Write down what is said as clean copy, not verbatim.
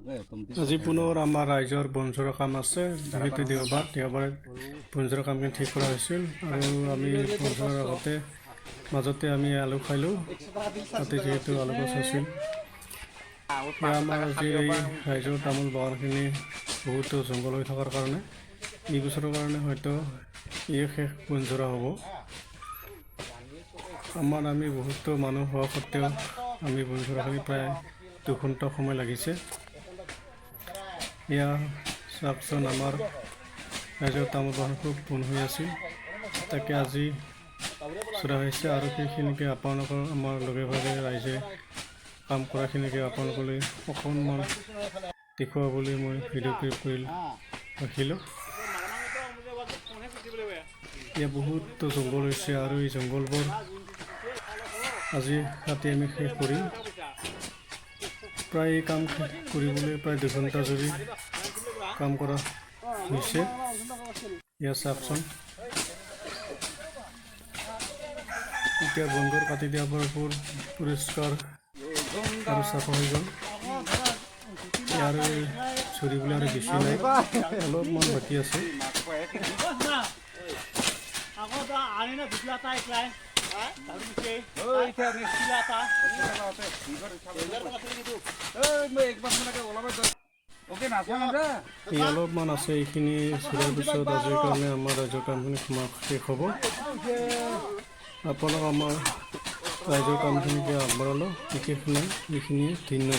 আজি পুনৰ আমাৰ ৰাইজৰ বনজোৰা কাম আছে। যিহেতু দেওবাৰে বনজোৰা কামখিনি ঠিক কৰা হৈছিল আৰু আমি বনজোৰাৰ মাজতে আমি আলু খাইলোঁ। তাতে যিহেতু আলু গছ আছিল, আমাৰ আজি এই ৰাইজৰ তামোল বাগানখিনি বহুতো জংঘল হৈ থকাৰ কাৰণে এই বছৰৰ কাৰণে হয়তো এই শেষ বনজোৰা হ'ব। আমি বহুতো মানুহ হোৱা সত্ত্বেও আমি বনজোৰাখিনি প্ৰায় 2 ঘণ্টা সময় লাগিছে। এয়া চাওকচোন, আমাৰ ৰাইজৰ তামোল বাগান খুব বন হৈ আছিল, তাকে আজি চোৰা হৈছে আৰু সেইখিনিকে আপোনালোকৰ আমাৰ লগে ভাগে ৰাইজে কাম কৰাখিনিকে আপোনালোকলৈ অকণমান দেখুৱাবলৈ মই ভিডিঅ' ক্লিপ কৰি ৰাখিলোঁ। ইয়াত বহুতো জংঘল হৈছে আৰু এই জংঘলবোৰ আজি ৰাতি আমি শেষ কৰিম। প্ৰায় এই কাম কৰিবলৈ প্ৰায় 2 ঘণ্টা জুৰি কাম কৰা হৈছে। ইয়াত চাওকচোন, এতিয়া বনবোৰ কাটি দিয়াৰ পৰা পৰিষ্কাৰ আৰু চাফা হৈ গ'ল। ইয়াৰ চুৰিবলৈ আৰু বেছি নাই, অলপমান বাকী আছে। অলপমান আছে, এইখিনি চুৰাৰ পিছত আজিৰ কাৰণে আমাৰ ৰাইজৰ কামখিনি শেষ হ'ব। আপোনালোক আমাৰ ৰাইজৰ কামখিনিকে আগবঢ়ালোঁ, বিশেষ নাই। এইখিনিয়ে, ধন্যবাদ।